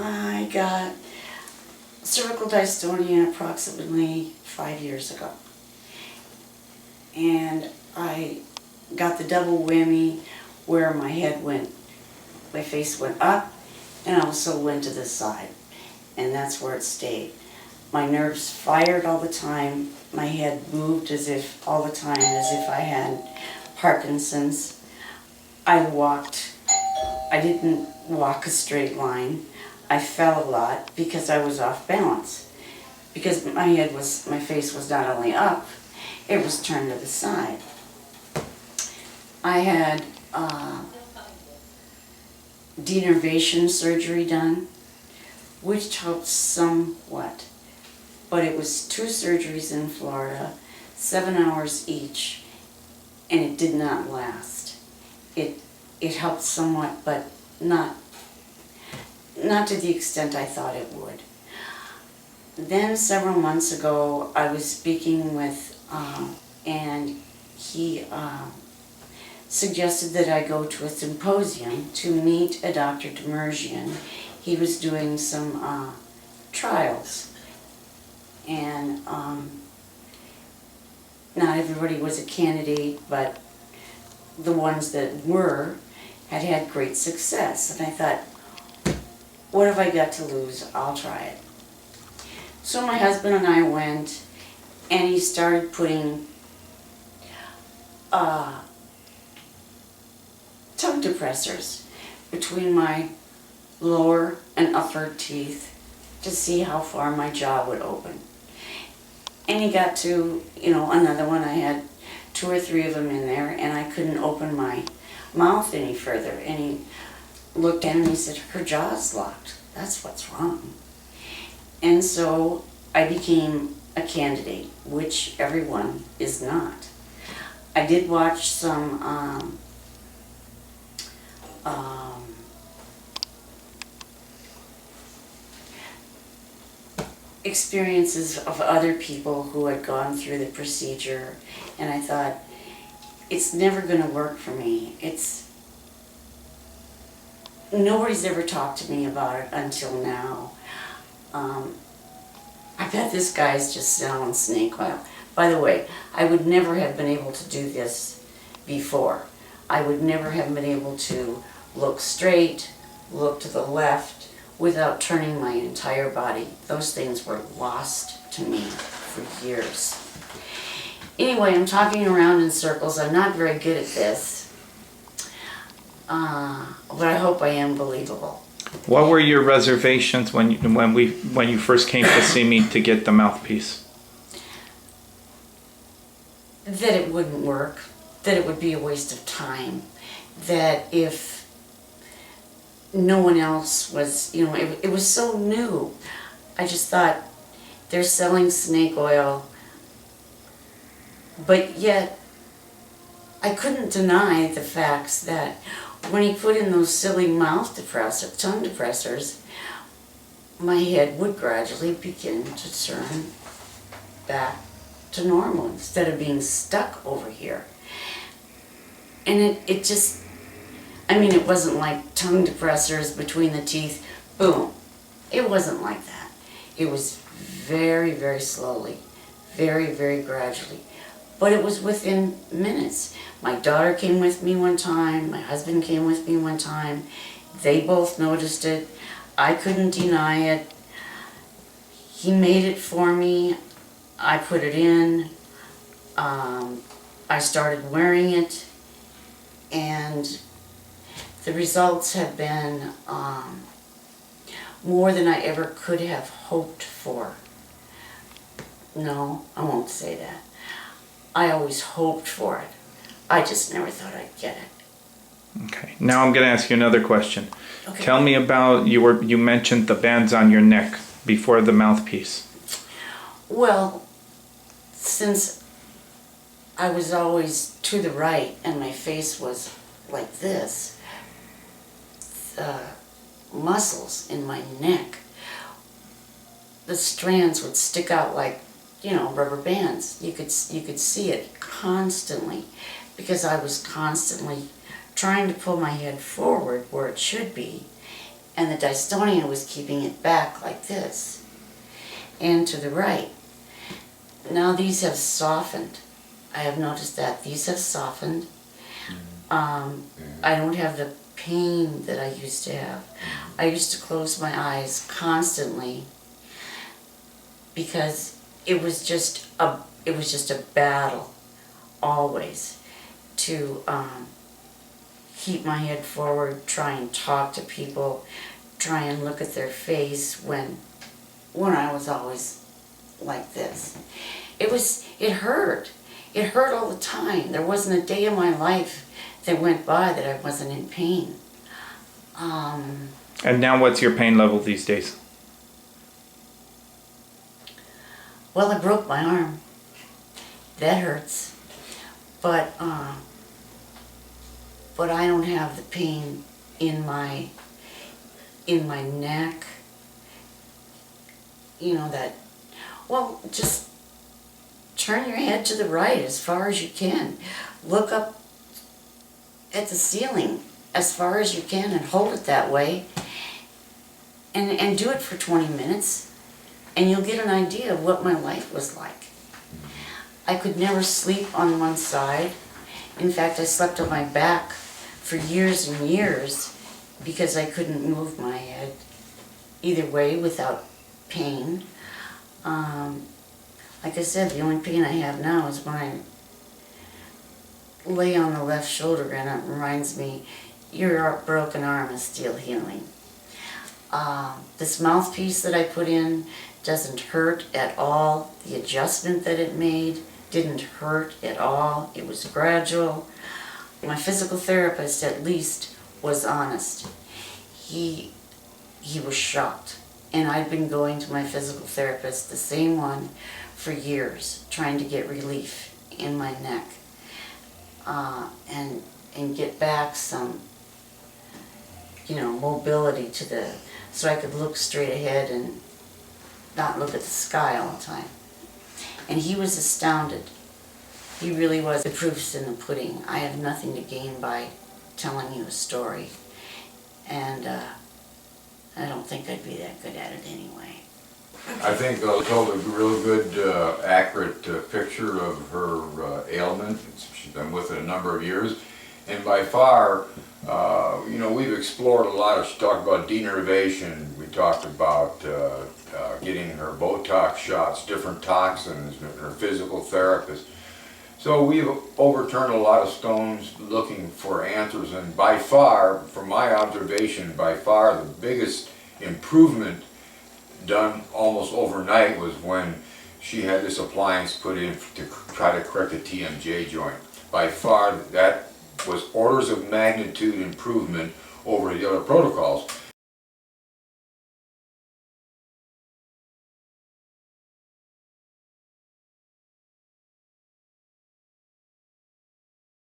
I got cervical dystonia approximately 5 years ago. And I got the double whammy where my face went up and also went to the side. And that's where it stayed. My nerves fired all the time. My head moved all the time as if I had Parkinson's. I didn't walk a straight line. I fell a lot because I was off balance. Because my face was not only up, it was turned to the side. I had denervation surgery done, which helped somewhat. But it was 2 surgeries in Florida, 7 hours each, and it did not last. It helped somewhat, but not to the extent I thought it would. Then several months ago, I was speaking with, and he suggested that I go to a symposium to meet a Dr. Demerjian. He was doing some trials, and not everybody was a candidate, but the ones that were had great success. And I thought, what have I got to lose? I'll try it. So my husband and I went, and he started putting tongue depressors between my lower and upper teeth to see how far my jaw would open. And he got to, another one. I had 2 or 3 of them in there, and I couldn't open my mouth any further. And he looked at me and he said, "Her jaw's locked. That's what's wrong." And so I became a candidate, which everyone is not. I did watch some experiences of other people who had gone through the procedure, and I thought, it's never going to work for me. Nobody's ever talked to me about it until now. I bet this guy's just selling snake oil. By the way, I would never have been able to do this before. I would never have been able to look straight, look to the left, without turning my entire body. Those things were lost to me for years. Anyway, I'm talking around in circles. I'm not very good at this, but I hope I am believable. What were your reservations when you first came to see me to get the mouthpiece? That it wouldn't work, that it would be a waste of time, that if no one else was, it was so new. I just thought, they're selling snake oil, but yet I couldn't deny the facts that when he put in those silly tongue depressors, my head would gradually begin to turn back to normal instead of being stuck over here. And it just, it wasn't like tongue depressors between the teeth, boom. It wasn't like that. It was very, very slowly, very, very gradually. But it was within minutes. My daughter came with me one time, my husband came with me one time. They both noticed it. I couldn't deny it. He made it for me. I put it in. I started wearing it. And the results have been more than I ever could have hoped for. No, I won't say that. I always hoped for it. I just never thought I'd get it. Okay. Now I'm going to ask you another question. Okay. Tell me about, you mentioned the bands on your neck before the mouthpiece. Well, since I was always to the right and my face was like this, the muscles in my neck, the strands would stick out like, rubber bands. You could see it constantly because I was constantly trying to pull my head forward where it should be, and the dystonia was keeping it back like this and to the right. Now these have softened. I have noticed that these have softened. I don't have the pain that I used to have. I used to close my eyes constantly because it was just a battle always to keep my head forward, try and talk to people, try and look at their face when I was always like this. It hurt. It hurt all the time. There wasn't a day in my life that went by that I wasn't in pain. And now what's your pain level these days? Well, I broke my arm. That hurts. But I don't have the pain in my neck. You know that, well, just turn your head to the right as far as you can. Look up at the ceiling as far as you can and hold it that way. And do it for 20 minutes. And you'll get an idea of what my life was like. I could never sleep on one side. In fact, I slept on my back for years and years because I couldn't move my head either way without pain. Like I said, the only pain I have now is when I lay on the left shoulder and it reminds me, your broken arm is still healing. This mouthpiece that I put in doesn't hurt at all. The adjustment that it made didn't hurt at all. It was gradual. My physical therapist at least was honest. He was shocked. And I'd been going to my physical therapist, the same one, for years, trying to get relief in my neck and get back some, mobility to so I could look straight ahead and not look at the sky all the time. And he was astounded. He really was. The proof's in the pudding. I have nothing to gain by telling you a story. And I don't think I'd be that good at it anyway. I think told a real good, accurate picture of her ailment. She's been with it a number of years. And by far, we've explored a lot of, she talked about denervation, we talked about getting her Botox shots, different toxins, her physical therapist. So we've overturned a lot of stones looking for answers, and by far, from my observation, by far the biggest improvement done almost overnight was when she had this appliance put in to try to correct the TMJ joint. By far, that was orders of magnitude improvement over the other protocols.